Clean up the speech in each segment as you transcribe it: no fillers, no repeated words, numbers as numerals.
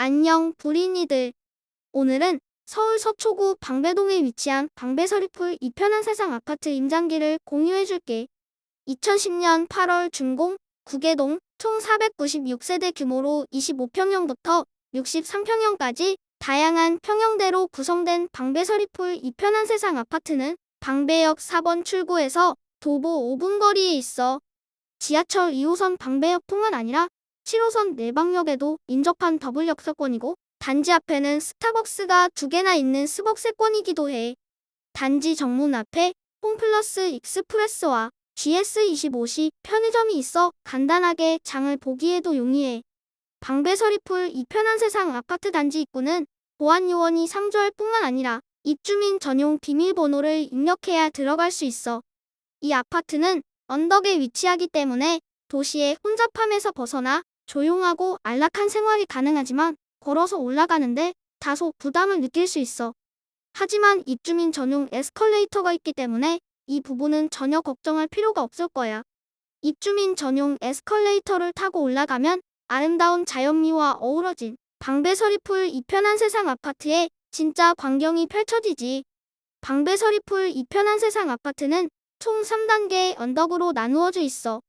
안녕 불인이들. 오늘은 서울 서초구 방배동에 위치한 방배서리풀 이편한 세상 아파트 임장기를 공유해줄게. 2010년 8월 준공, 구개동, 총 496세대 규모로 25평형부터 63평형까지 다양한 평형대로 구성된 방배서리풀 이편한 세상 아파트는 방배역 4번 출구에서 도보 5분 거리에 있어. 지하철 2호선 방배역뿐만 아니라 7호선 내방역에도 인접한 더블 역세권이고, 단지 앞에는 스타벅스가 2개나 있는 스벅세권이기도 해. 단지 정문 앞에 홈플러스 익스프레스와 GS25시 편의점이 있어 간단하게 장을 보기에도 용이해. 방배서리풀 이편한 세상 아파트 단지 입구는 보안요원이 상주할 뿐만 아니라 입주민 전용 비밀번호를 입력해야 들어갈 수 있어. 이 아파트는 언덕에 위치하기 때문에 도시의 혼잡함에서 벗어나 조용하고 안락한 생활이 가능하지만 걸어서 올라가는데 다소 부담을 느낄 수 있어. 하지만 입주민 전용 에스컬레이터가 있기 때문에 이 부분은 전혀 걱정할 필요가 없을 거야. 입주민 전용 에스컬레이터를 타고 올라가면 아름다운 자연미와 어우러진 방배서리풀 이편한 세상 아파트의 진짜 광경이 펼쳐지지. 방배서리풀 이편한 세상 아파트는 총 3단계의 언덕으로 나누어져 있어.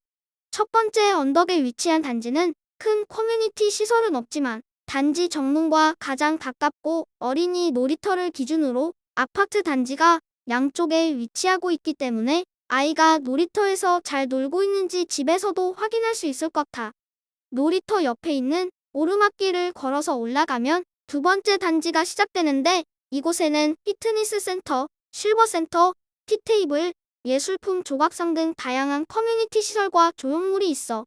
첫 번째 언덕에 위치한 단지는 큰 커뮤니티 시설은 없지만 단지 정문과 가장 가깝고 어린이 놀이터를 기준으로 아파트 단지가 양쪽에 위치하고 있기 때문에 아이가 놀이터에서 잘 놀고 있는지 집에서도 확인할 수 있을 것 같아. 놀이터 옆에 있는 오르막길을 걸어서 올라가면 두 번째 단지가 시작되는데, 이곳에는 피트니스 센터, 실버센터, 티테이블, 예술품 조각상 등 다양한 커뮤니티 시설과 조형물이 있어.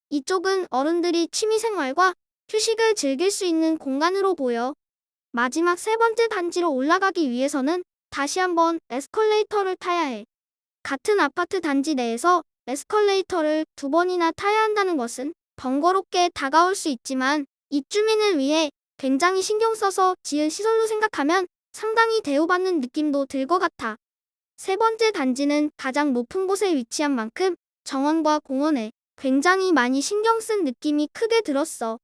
이쪽은 어른들이 취미생활과 휴식을 즐길 수 있는 공간으로 보여. 마지막 세 번째 단지로 올라가기 위해서는 다시 한번 에스컬레이터를 타야 해. 같은 아파트 단지 내에서 에스컬레이터를 2번이나 타야 한다는 것은 번거롭게 다가올 수 있지만 입주민을 위해 굉장히 신경 써서 지은 시설로 생각하면 상당히 대우받는 느낌도 들 것 같아. 세 번째 단지는 가장 높은 곳에 위치한 만큼 정원과 공원에 굉장히 많이 신경 쓴 느낌이 크게 들었어.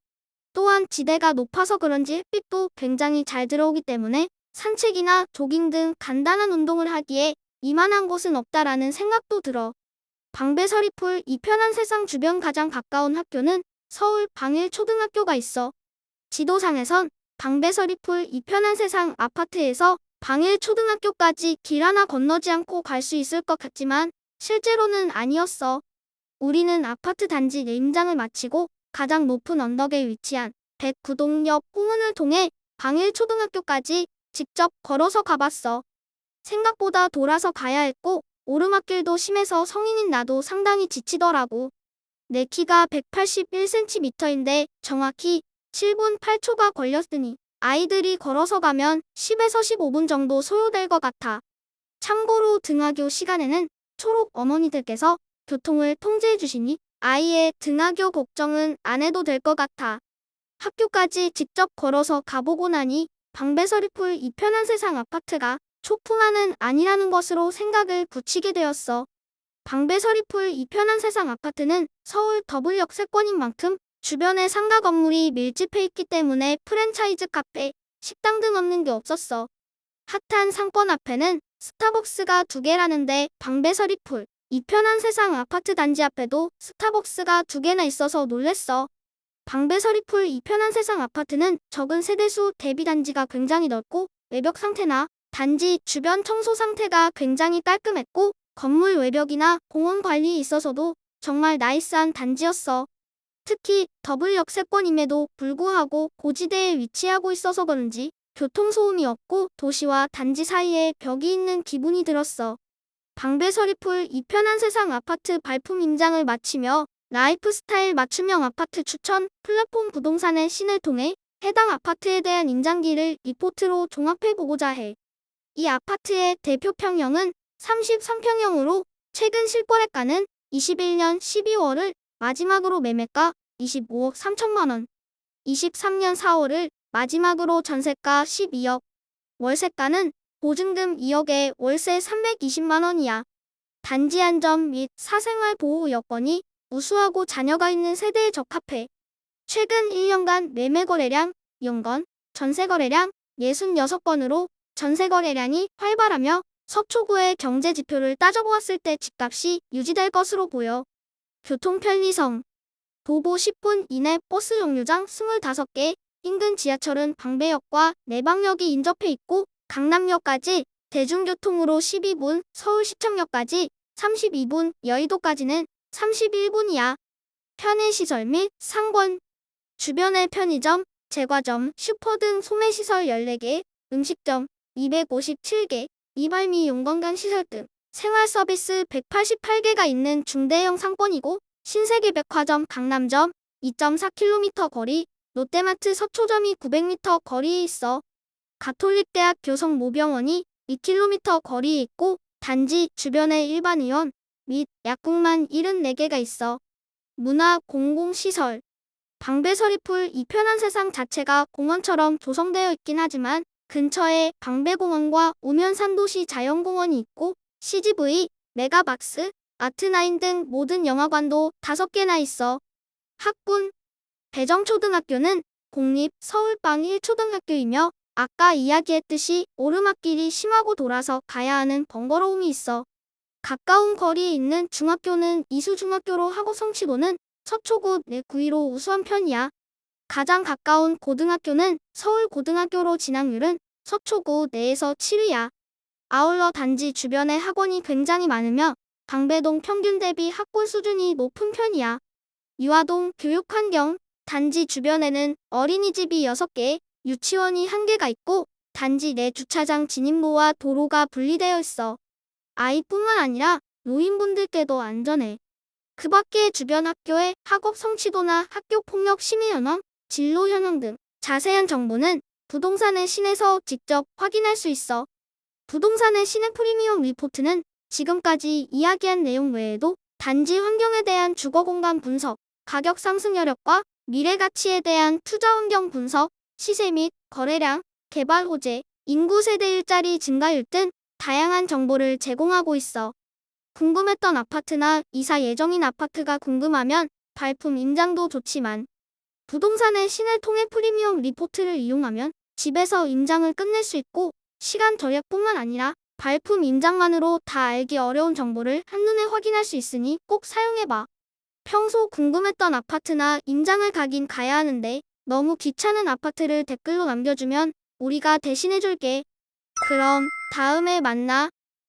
또한 지대가 높아서 그런지 햇빛도 굉장히 잘 들어오기 때문에 산책이나 조깅 등 간단한 운동을 하기에 이만한 곳은 없다라는 생각도 들어. 방배서리풀 이편한 세상 주변 가장 가까운 학교는 서울 방일초등학교가 있어. 지도상에선 방배서리풀 이편한 세상 아파트에서 방일초등학교까지 길 하나 건너지 않고 갈 수 있을 것 같지만 실제로는 아니었어. 우리는 아파트 단지 내 임장을 마치고 가장 높은 언덕에 위치한 109동 옆 후문을 통해 방일초등학교까지 직접 걸어서 가봤어. 생각보다 돌아서 가야 했고 오르막길도 심해서 성인인 나도 상당히 지치더라고. 내 키가 181cm인데 정확히 7분 8초가 걸렸으니 아이들이 걸어서 가면 10에서 15분 정도 소요될 것 같아. 참고로 등하교 시간에는 초록 어머니들께서 교통을 통제해 주시니 아이의 등하교 걱정은 안 해도 될 것 같아. 학교까지 직접 걸어서 가보고 나니 방배서리풀 이편한 세상 아파트가 초풍하는 아니라는 것으로 생각을 굳히게 되었어. 방배서리풀 이편한 세상 아파트는 서울 더블 역세권인 만큼 주변에 상가 건물이 밀집해 있기 때문에 프랜차이즈 카페, 식당 등 없는 게 없었어. 핫한 상권 앞에는 스타벅스가 2개라는데 방배서리풀 이편한 세상 아파트 단지 앞에도 스타벅스가 2개나 있어서 놀랬어. 방배서리풀 이편한 세상 아파트는 적은 세대수 대비 단지가 굉장히 넓고 외벽 상태나 단지 주변 청소 상태가 굉장히 깔끔했고 건물 외벽이나 공원 관리에 있어서도 정말 나이스한 단지였어. 특히 더블 역세권임에도 불구하고 고지대에 위치하고 있어서 그런지 교통소음이 없고 도시와 단지 사이에 벽이 있는 기분이 들었어. 방배서리풀 이편한 세상 아파트 발품 임장을 마치며 라이프스타일 맞춤형 아파트 추천 플랫폼 부동산의 신을 통해 해당 아파트에 대한 임장기를 리포트로 종합해보고자 해. 이 아파트의 대표 평형은 33평형으로 최근 실거래가는 21년 12월을 마지막으로 매매가 25억 3천만 원, 23년 4월을 마지막으로 전세가 12억, 월세가는 보증금 2억에 월세 320만 원이야. 단지 안전 및 사생활 보호 여건이 우수하고 자녀가 있는 세대에 적합해. 최근 1년간 매매 거래량 연건, 전세거래량 66건으로 전세거래량이 활발하며 서초구의 경제 지표를 따져보았을 때 집값이 유지될 것으로 보여. 교통 편리성. 도보 10분 이내 버스 정류장 25개, 인근 지하철은 방배역과 내방역이 인접해 있고 강남역까지 대중교통으로 12분, 서울시청역까지 32분, 여의도까지는 31분이야. 편의시설 및 상권. 주변의 편의점, 제과점, 슈퍼 등 소매시설 14개, 음식점 257개, 이발 및 용건강 시설 등 생활 서비스 188개가 있는 중대형 상권이고 신세계백화점 강남점 2.4km 거리, 롯데마트 서초점이 900m 거리에 있어. 가톨릭대학 교성모병원이 2km 거리에 있고 단지 주변에 일반 의원 및 약국만 74개가 있어. 문화 공공시설. 방배서리풀 이편한 세상 자체가 공원처럼 조성되어 있긴 하지만 근처에 방배공원과 우면산도시 자연공원이 있고 CGV, 메가박스, 아트나인 등 모든 영화관도 5개나 있어. 학군. 배정초등학교는 공립 서울빵 1초등학교이며 아까 이야기했듯이 오르막길이 심하고 돌아서 가야 하는 번거로움이 있어. 가까운 거리에 있는 중학교는 이수중학교로 하고 성취도는 서초구 내 9위로 우수한 편이야. 가장 가까운 고등학교는 서울고등학교로 진학률은 서초구 내에서 7위야. 아울러 단지 주변에 학원이 굉장히 많으며 방배동 평균 대비 학군 수준이 높은 편이야. 유아동 교육환경. 단지 주변에는 어린이집이 6개, 유치원이 1개가 있고 단지 내 주차장 진입로와 도로가 분리되어 있어. 아이뿐만 아니라 노인분들께도 안전해. 그 밖에 주변 학교의 학업 성취도나 학교폭력 심의 현황, 진로 현황 등 자세한 정보는 부동산의 신에서 직접 확인할 수 있어. 부동산의 신의 프리미엄 리포트는 지금까지 이야기한 내용 외에도 단지 환경에 대한 주거공간 분석, 가격 상승 여력과 미래 가치에 대한 투자 환경 분석, 시세 및 거래량, 개발 호재, 인구 세대 일자리 증가율 등 다양한 정보를 제공하고 있어. 궁금했던 아파트나 이사 예정인 아파트가 궁금하면 발품 임장도 좋지만 부동산의 신을 통해 프리미엄 리포트를 이용하면 집에서 임장을 끝낼 수 있고 시간 절약뿐만 아니라 발품 임장만으로 다 알기 어려운 정보를 한눈에 확인할 수 있으니 꼭 사용해봐. 평소 궁금했던 아파트나 임장을 가긴 가야 하는데 너무 귀찮은 아파트를 댓글로 남겨주면 우리가 대신해줄게. 그럼 다음에 만나.